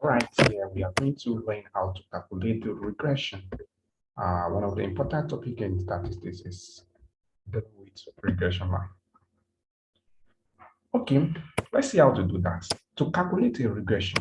All right, here we are going to learn how to calculate the regression. One of the important topics in statistics is dealing with regression line. Okay, let's see how to do that. To calculate a regression,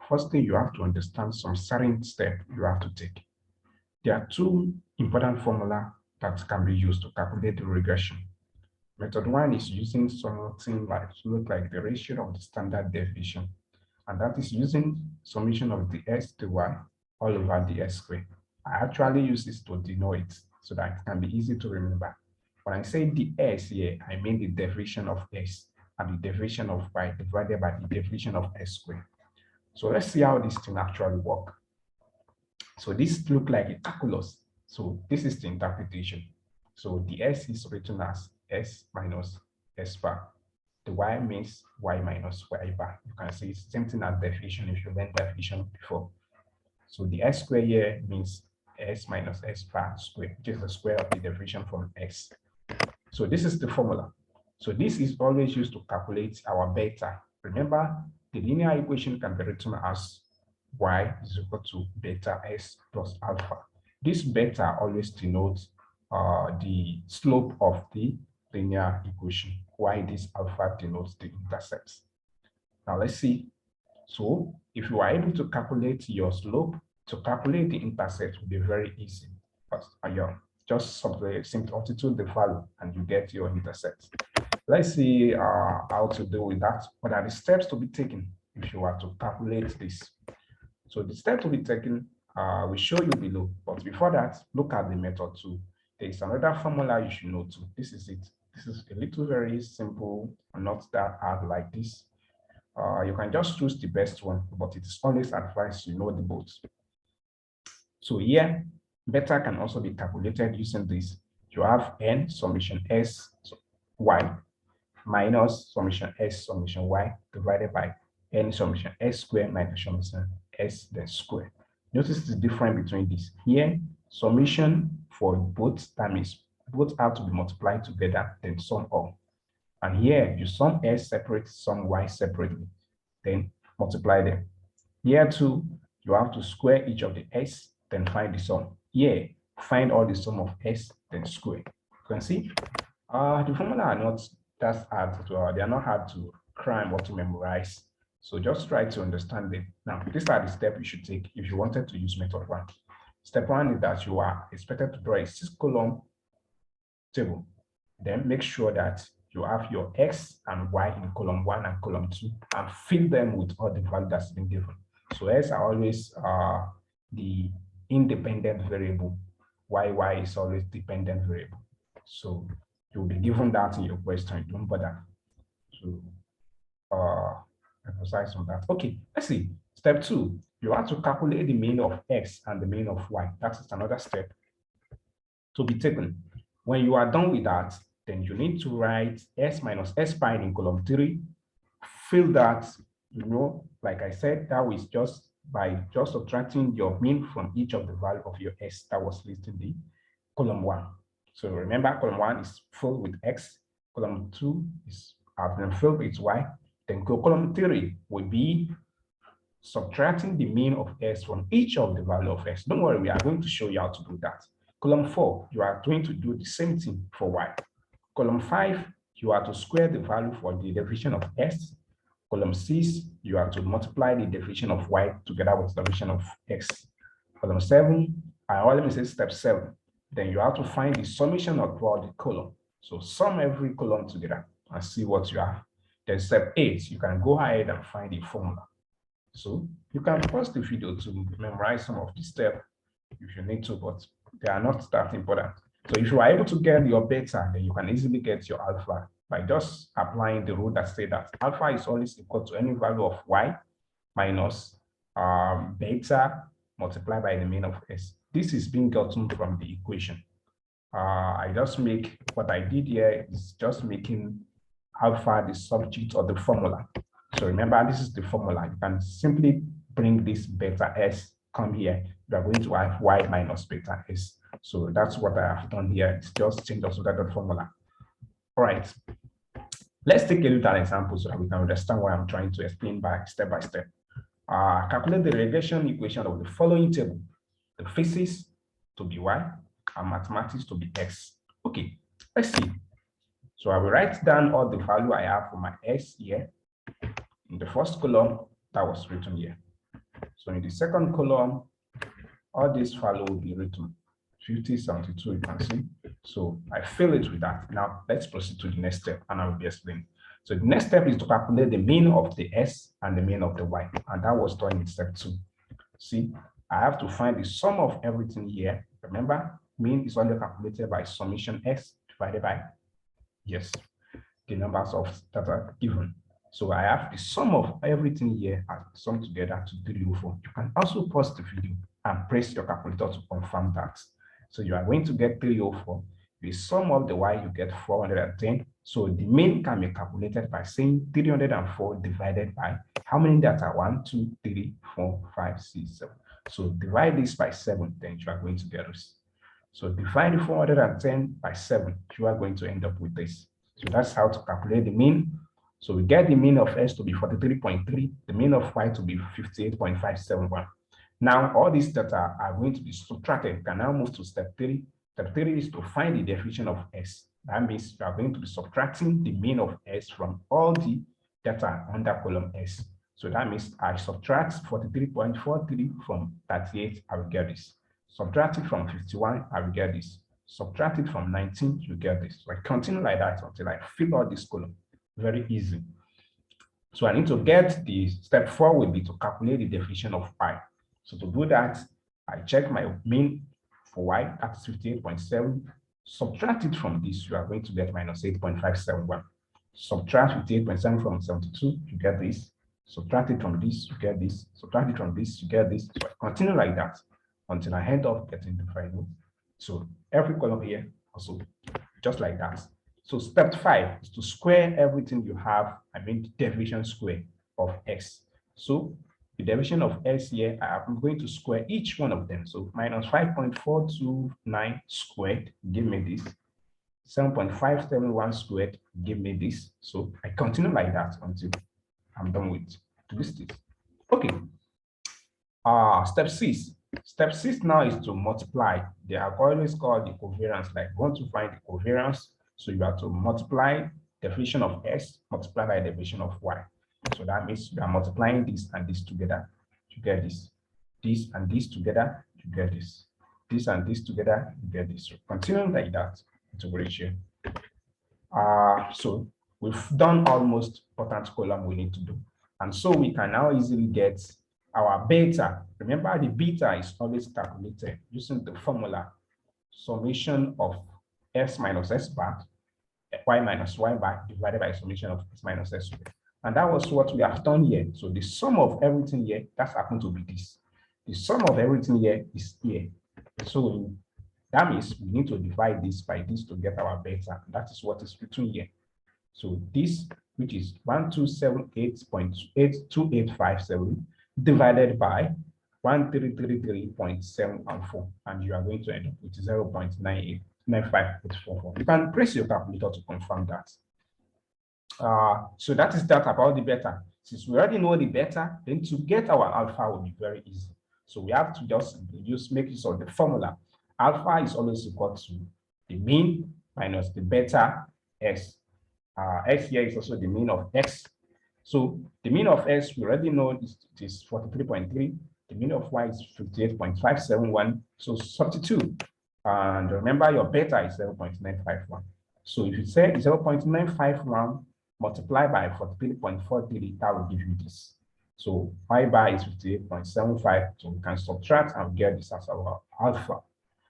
first thing you have to understand some certain steps you have to take. There are two important formula that can be used to calculate the regression. Method one is using something like to look like the ratio of the standard deviation, and that is using summation of the s to y all over the s squared. I actually use this to denote it so that it can be easy to remember. When I say the s here, I mean the derivation of s and the derivation of y divided by the derivation of s squared. So let's see how this thing actually works. So this look like a calculus. So this is the interpretation. So the s is written as s minus s bar. The y means y minus y bar. You can see it's the same thing as definition if you learned definition before. So the s square here means s minus s bar square, which is the square of the derivation from x. So this is the formula. So this is always used to calculate our beta. Remember, the linear equation can be written as y is equal to beta s plus alpha. This beta always denotes the slope of the linear equation, while this alpha denotes the intercepts. Now let's see. So if you are able to calculate your slope, to calculate the intercept will be very easy. Just substitute the value and you get your intercept. Let's see how to deal with that. What are the steps to be taken if you are to calculate this? So the steps to be taken will show you below. But before that, look at the method too. There is another formula you should know too. This is it. This is a little very simple and not that hard like this. You can just choose the best one, but it is always advised you know the both. So here, beta can also be calculated using this. You have n summation s y minus summation s summation y divided by n summation s squared minus summation s then square. Notice the difference between this. Here, summation for both, that means both have to be multiplied together, then sum all. And here, you sum s separate, sum y separately, then multiply them. Here too, you have to square each of the s, then find the sum. Here, find all the sum of s, then square. You can see, the formula are not that hard to, they are not hard to cram or to memorize. So just try to understand it. Now, these are the steps you should take if you wanted to use method one. Step one is that you are expected to draw a 6-column table. Then make sure that you have your x and y in column 1 and column 2 and fill them with all the values that's been given. So s are always the independent variable, y is always dependent variable. So you'll be given that in your question. Don't bother to emphasize on that. Okay, let's see. Step 2, you have to calculate the mean of x and the mean of y. That is another step to be taken. When you are done with that, then you need to write s minus s pi in column 3. Fill that, like I said, that was just by subtracting your mean from each of the value of your s that was listed in the column 1. So remember, column 1 is filled with x, column 2 is filled with y, then column 3 will be subtracting the mean of s from each of the value of s. Don't worry, we are going to show you how to do that. Column 4, you are going to do the same thing for y. Column 5, you are to square the value for the derivation of s. Column 6, you are to multiply the derivation of y together with the derivation of x. Column 7, let me say step 7. Then you have to find the summation of all the column. So sum every column together and see what you have. Then step 8, you can go ahead and find the formula. So you can pause the video to memorize some of the steps if you need to, but they are not that important. So if you are able to get your beta, then you can easily get your alpha by just applying the rule that says that alpha is always equal to any value of y minus beta multiplied by the mean of s. This is being gotten from the equation. I just make, what I did here is just making alpha the subject of the formula. So remember, this is the formula. You can simply bring this beta s, come here. You are going to have y minus beta s. So that's what I have done here. It's just change also that formula. All right. Let's take a look at an example so that we can understand what I'm trying to explain by step. Calculate the regression equation of the following table: the physics to be y and mathematics to be x. Okay, let's see. So I will write down all the value I have for my s here. In the first column, that was written here. So in the second column, all this value will be written 50, 72, you can see. So I fill it with that. Now let's proceed to the next step and I will be explaining. So the next step is to calculate the mean of the s and the mean of the y, and that was done in step 2. See, I have to find the sum of everything here. Remember, mean is only calculated by summation x divided by, yes, the numbers of that are given. So I have the sum of everything here and sum together to 304. You can also pause the video and press your calculator to confirm that. So you are going to get 304. The sum of the y, you get 410. So the mean can be calculated by saying 304 divided by how many data? 1, 2, 3, 4, 5, 6, 7. So divide this by 7, then you are going to get this. So divide 410 by 7, you are going to end up with this. So that's how to calculate the mean. So we get the mean of s to be 43.3, the mean of y to be 58.571. Now, all these data are going to be subtracted. We can now move to step 3. Step 3 is to find the definition of s. That means we are going to be subtracting the mean of s from all the data under column s. So that means I subtract 43.43 from 38, I will get this. Subtract it from 51, I will get this. Subtract it from 19, you get this. So I continue like that until I fill out this column. Very easy. So I need to get the step 4 will be to calculate the definition of y. So to do that, I check my mean for y, that's 58.7. Subtract it from this, you are going to get minus 8.571. Subtract 58.7 from 72, you get this. Subtract it from this, you get this. Subtract it from this, you get this. So I continue like that until I end up getting the final. So every column here also just like that. So step 5 is to square everything you have, I mean the derivation square of x. So the derivation of x here, I'm going to square each one of them. So minus 5.429 squared, give me this. 7.571 squared, give me this. So I continue like that until I'm done with this. Okay. Step 6. Step 6 now is to multiply. They are always called the covariance. Like you want to find the covariance, so you have to multiply definition of s, multiply by definition of y. So that means you are multiplying this and this together to get this. This and this together to get this. This and this together to get this. So continue like that integration. So we've done almost important column we need to do. And so we can now easily get our beta. Remember, the beta is always calculated using the formula summation of s minus s bar, y minus y bar divided by summation of s minus s bar. And that was what we have done here. So the sum of everything here, that's happened to be this. The sum of everything here is here. So that means we need to divide this by this to get our beta. That is what is written here. So this, which is 1278.82857 divided by 1333.714, and you are going to end up with 0.95844. You can press your calculator to confirm that. So that is that about the beta. Since we already know the beta, then to get our alpha will be very easy. So we have to just make use of the formula. Alpha is always equal to the mean minus the beta s. X here is also the mean of x. So the mean of x, we already know it is 43.3. The mean of y is 58.571. So substitute. And remember, your beta is 0.951. So if you say 0.951 multiplied by 43.43, that will give you this. So y bar is 58.75. So we can subtract and get this as our alpha.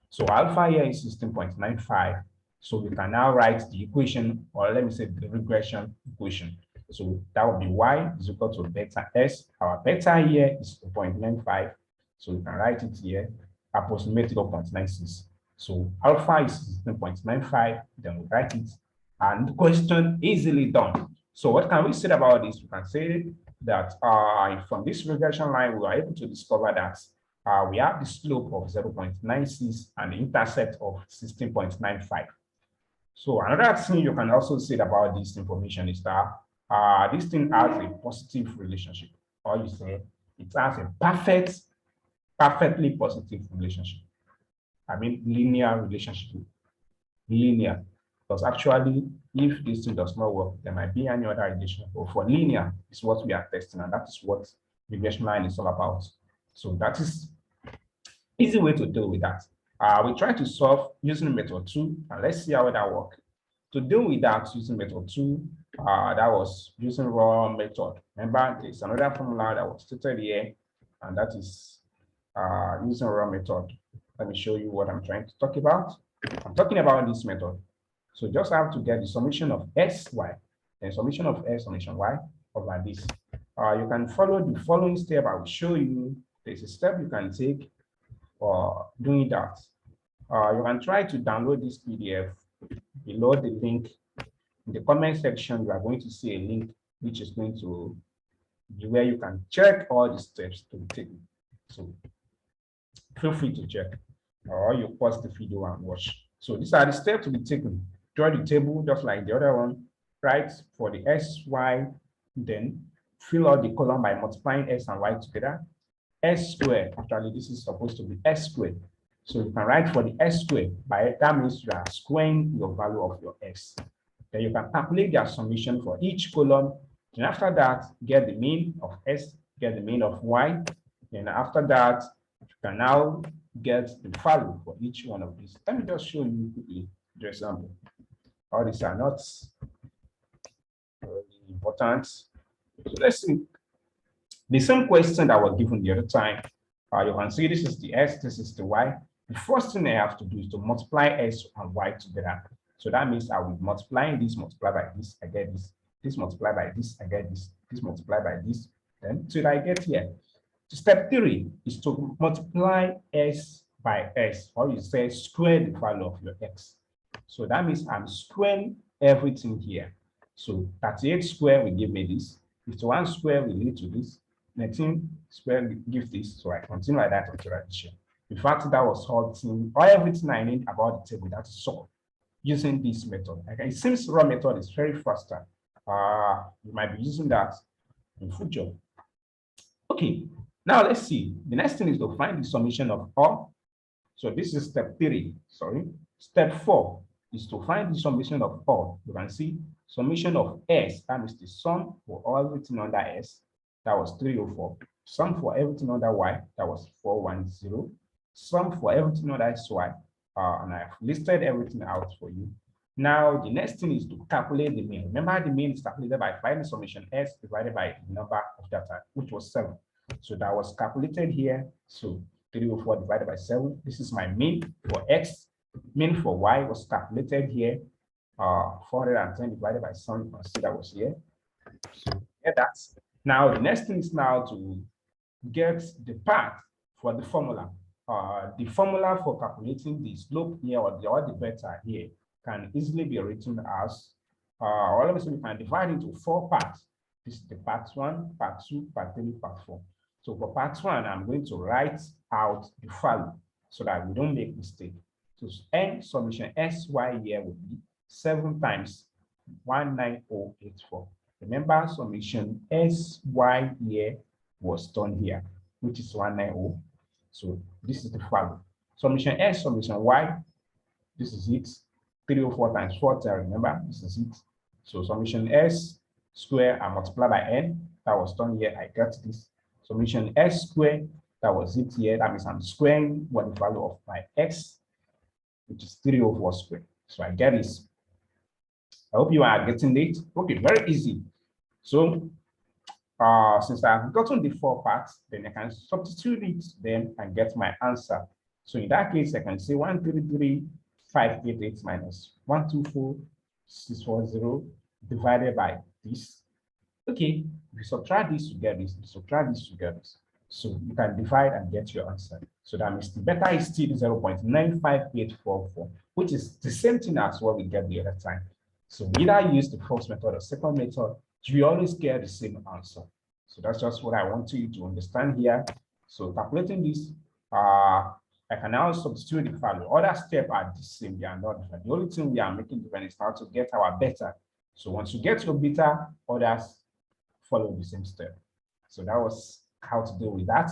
So alpha here is 16.95. So we can now write the equation, or let me say the regression equation. So that would be y is equal to beta s. Our beta here is 0.95. So we can write it here, approximate 0.96. So alpha is 16.95. Then we write it, and the question easily done. So what can we say about this? We can say that from this regression line, we are able to discover that we have the slope of 0.96 and the intercept of 16.95. So another thing you can also say about this information is that this thing has a positive relationship, or you say It has a perfectly positive relationship. I mean, linear relationship. Linear. Because actually, if this thing does not work, there might be any other relation. But for linear, is what we are testing, and that is what regression line is all about. So that is easy way to deal with that. We try to solve using method 2, and let's see how that works. To deal with that using method 2, that was using raw method. Remember, there's another formula that was stated here, and that is using raw method. Let me show you what I'm trying to talk about. I'm talking about this method. So just have to get the summation of sy, then summation of s summation y over this. You can follow the following step. I will show you. There's a step you can take for doing that. You can try to download this PDF. Below the link in the comment section, you are going to see a link which is going to be where you can check all the steps to be taken. So feel free to check, or you pause the video and watch. So these are the steps to be taken. Draw the table just like the other one. Right, for the sy, then fill out the column by multiplying s and y together. S squared, actually this is supposed to be s squared. So you can write for the s squared, by that means you are squaring your value of your x. Then you can calculate their summation for each column. Then after that, get the mean of s, get the mean of y. Then after that, you can now get the value for each one of these. Let me just show you quickly the example. All these are not really important. So let's see. The same question that was given the other time. You can see this is the s, this is the y. The first thing I have to do is to multiply s and y together. So that means I will multiply this, multiply by this, I get this. This multiply by this, I get this. This multiply by this, then till I get here. So step 3 is to multiply s by s, or you say square the value of your x. So that means I'm squaring everything here. So 38 square will give me this. 51 square will lead to this. 19 square will give this. So I continue like that until addition. In fact, that was all everything I need about the table that is solved using this method. Okay, it seems raw method is very faster. You might be using that in future. Okay, now let's see. The next thing is to find the summation of all. So this is step 3. Sorry. Step 4 is to find the summation of all. You can see summation of s, that is the sum for everything under s, that was 304. Sum for everything under y, that was 410. Sum for everything under sy, and I've listed everything out for you. Now, the next thing is to calculate the mean. Remember, the mean is calculated by finding summation s divided by the number of data, which was 7. So that was calculated here. So 304 divided by 7. This is my mean for x. Mean for y was calculated here. 410 divided by 7. You can see that was here. So get that. Now, the next thing is now to get the path for the formula. The formula for calculating the slope here or the beta here can easily be written as, or let me say we can divide into 4 parts. This is the part 1, part 2, part 3, part 4. So for part 1, I'm going to write out the value so that we don't make mistake. So n summation sy here will be 7 times 19084. Remember, summation sy here was done here, which is 190. So this is the value. Summation s, summation y, this is it. 304 times 40, remember, this is it. So summation s square and multiply by n, that was done here, I got this. Summation s square, that was it here. That means I'm squaring what the value of my x, which is 304 square. So I get this. I hope you are getting it. Okay, very easy. So since I've gotten the 4 parts, then I can substitute it then and get my answer. So in that case, I can say 133,588 minus 124,640 divided by this. Okay, if you subtract this, you get this. If you subtract this, you get this. So you can divide and get your answer. So that means the beta is still 0.95844, which is the same thing as what we get the other time. So either use the first method or second method, you always get the same answer. So that's just what I want you to understand here. So calculating this, I can now substitute the value. Other steps are the same, they are not different. The only thing we are making different is how to get our beta. So once you get your beta, others follow the same step. So that was how to deal with that.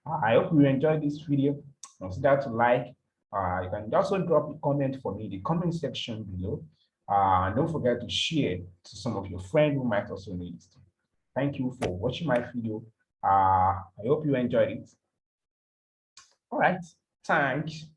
I hope you enjoyed this video. Consider to like. You can also drop a comment for me in the comment section below. And don't forget to share to some of your friends who might also need it. Thank you for watching my video. I hope you enjoyed it. All right, thanks.